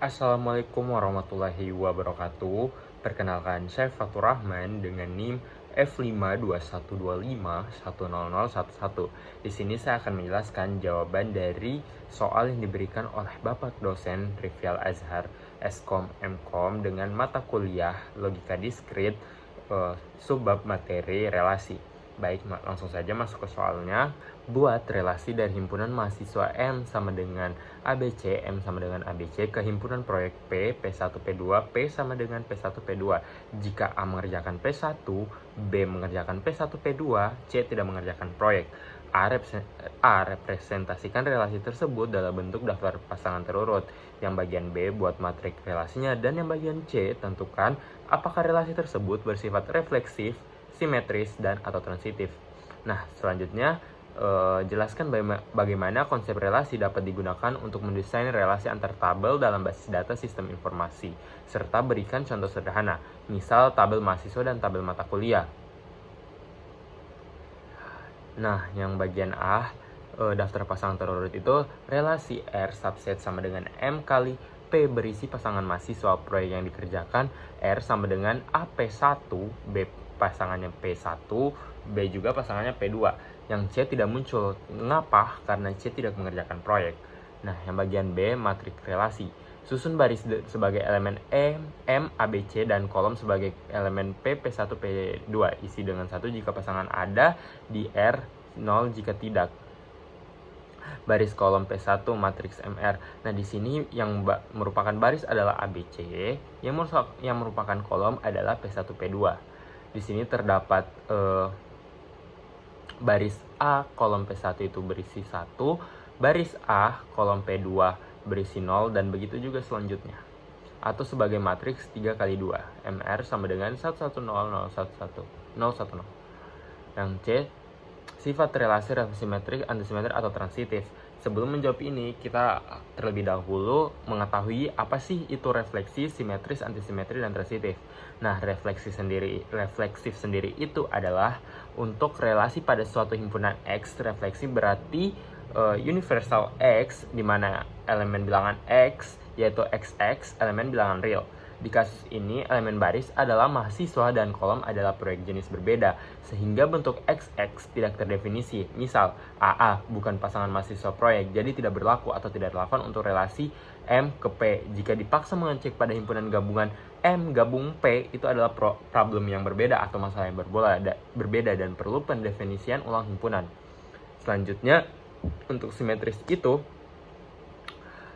Assalamualaikum warahmatullahi wabarakatuh. Perkenalkan, saya Fatur Rahman dengan NIM F52125100011. Di sini saya akan menjelaskan jawaban dari soal yang diberikan oleh Bapak dosen Rivial Azhar Eskom Mkom dengan mata kuliah Logika Diskrit subbab materi relasi. Baik, langsung saja masuk ke soalnya. Buat relasi dari himpunan mahasiswa M sama dengan ABC, M sama dengan ABC ke himpunan proyek P, P1, P2, P sama dengan P1, P2. Jika A mengerjakan P1, B mengerjakan P1, P2, C tidak mengerjakan proyek. A representasikan relasi tersebut dalam bentuk daftar pasangan terurut. Yang bagian B buat matrik relasinya, dan yang bagian C tentukan apakah relasi tersebut bersifat refleksif, simetris, dan atau transitif. Nah, selanjutnya jelaskan bagaimana konsep relasi dapat digunakan untuk mendesain relasi antar tabel dalam basis data sistem informasi, serta berikan contoh sederhana, misal tabel mahasiswa dan tabel mata kuliah. Nah, yang bagian A, daftar pasangan terurut itu relasi R subset sama dengan M kali P berisi pasangan mahasiswa proyek yang dikerjakan, R sama dengan AP1, B pasangannya P1, B juga pasangannya P2. Yang C tidak muncul. Mengapa? Karena C tidak mengerjakan proyek. Nah, yang bagian B, matrik relasi. Susun baris sebagai elemen M, ABC, dan kolom sebagai elemen P, P1, P2. Isi dengan 1 jika pasangan ada di R, 0 jika tidak. Baris kolom P1 matriks MR. Nah, di sini yang merupakan baris adalah ABC, yang merupakan kolom adalah P1, P2. Di sini terdapat baris A kolom P1 itu berisi 1, baris A kolom P2 berisi 0, dan begitu juga selanjutnya. Atau sebagai matriks 3 kali 2, MR sama dengan 110011010. Yang C, sifat relasi simetrik, antisimetrik, atau transitif. Sebelum menjawab ini, kita terlebih dahulu mengetahui apa sih itu refleksi, simetris, antisimetri, dan transitif. Nah, refleksif sendiri itu adalah untuk relasi pada suatu himpunan X. Refleksi berarti universal X, di mana elemen bilangan X yaitu XX, elemen bilangan real. Di kasus ini, elemen baris adalah mahasiswa dan kolom adalah proyek jenis berbeda, sehingga bentuk XX tidak terdefinisi. Misal, AA bukan pasangan mahasiswa proyek, jadi tidak berlaku atau tidak relevan untuk relasi M ke P. Jika dipaksa mengecek pada himpunan gabungan M gabung P, itu adalah problem yang berbeda atau masalah yang berbeda dan perlu pendefinisian ulang himpunan. Selanjutnya, untuk simetris itu,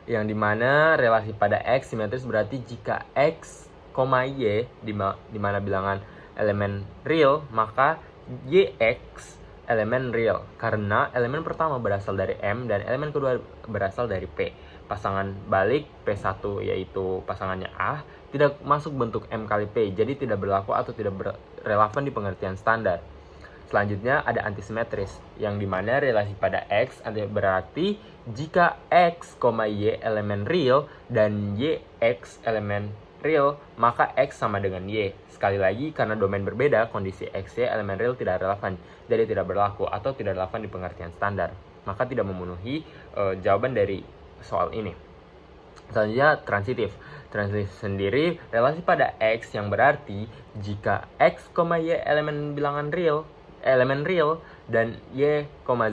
yang dimana relasi pada X simetris berarti jika X, Y di mana bilangan elemen real, maka YX elemen real, karena elemen pertama berasal dari M dan elemen kedua berasal dari P. Pasangan balik P1 yaitu pasangannya A tidak masuk bentuk M kali P, jadi tidak berlaku atau tidak relevan di pengertian standar. Selanjutnya ada antisimetris, yang dimana relasi pada X berarti jika X, Y elemen real dan YX elemen real, maka X sama dengan Y. Sekali lagi, karena domain berbeda, kondisi X, Y elemen real tidak relevan, jadi tidak berlaku atau tidak relevan di pengertian standar. Maka tidak memenuhi jawaban dari soal ini. Selanjutnya transitif. Transitif sendiri relasi pada X yang berarti jika X, Y elemen bilangan real, elemen real, dan Y,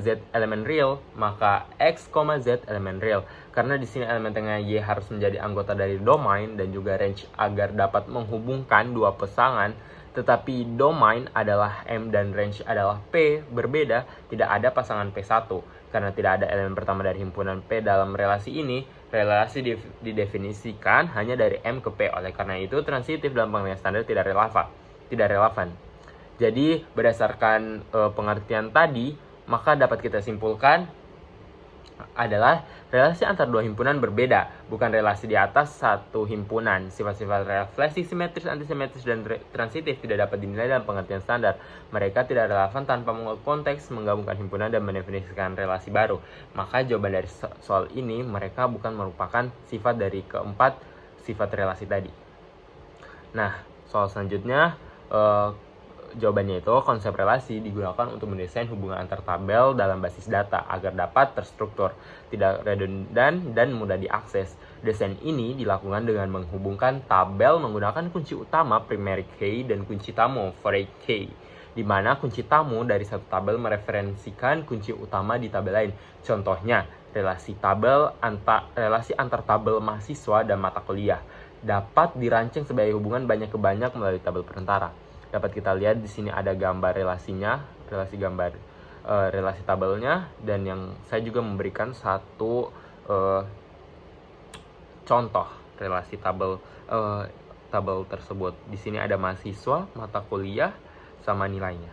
Z elemen real, maka X, Z elemen real. Karena di sini elemen tengah Y harus menjadi anggota dari domain dan juga range agar dapat menghubungkan dua pasangan, tetapi domain adalah M dan range adalah P, berbeda, tidak ada pasangan P1. Karena tidak ada elemen pertama dari himpunan P dalam relasi ini, relasi didefinisikan hanya dari M ke P. Oleh karena itu, transitif dalam pengertian standar tidak relevan. Jadi, berdasarkan pengertian tadi, maka dapat kita simpulkan adalah relasi antar dua himpunan berbeda, bukan relasi di atas satu himpunan. Sifat-sifat refleksi, simetris, antisimetris, dan transitif tidak dapat dinilai dalam pengertian standar. Mereka tidak relevan tanpa mengubah konteks, menggabungkan himpunan, dan mendefinisikan relasi baru. Maka jawaban dari soal ini, mereka bukan merupakan sifat dari keempat sifat relasi tadi. Nah, soal selanjutnya, jawabannya itu konsep relasi digunakan untuk mendesain hubungan antar tabel dalam basis data agar dapat terstruktur, tidak redundan, dan mudah diakses. Desain ini dilakukan dengan menghubungkan tabel menggunakan kunci utama primary key dan kunci tamu foreign key, di mana kunci tamu dari satu tabel mereferensikan kunci utama di tabel lain. Contohnya, relasi antar tabel mahasiswa dan mata kuliah dapat dirancang sebagai hubungan banyak ke banyak melalui tabel perantara. Dapat kita lihat di sini ada gambar relasinya, relasi tabelnya, dan yang saya juga memberikan satu contoh relasi tabel tersebut. Di sini ada mahasiswa, mata kuliah, sama nilainya.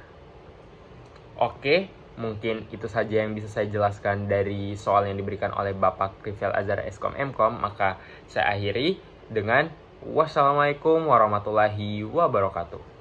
Oke, mungkin itu saja yang bisa saya jelaskan dari soal yang diberikan oleh Bapak Rivel Azhar Eskom Mkom. Maka saya akhiri dengan wassalamualaikum warahmatullahi wabarakatuh.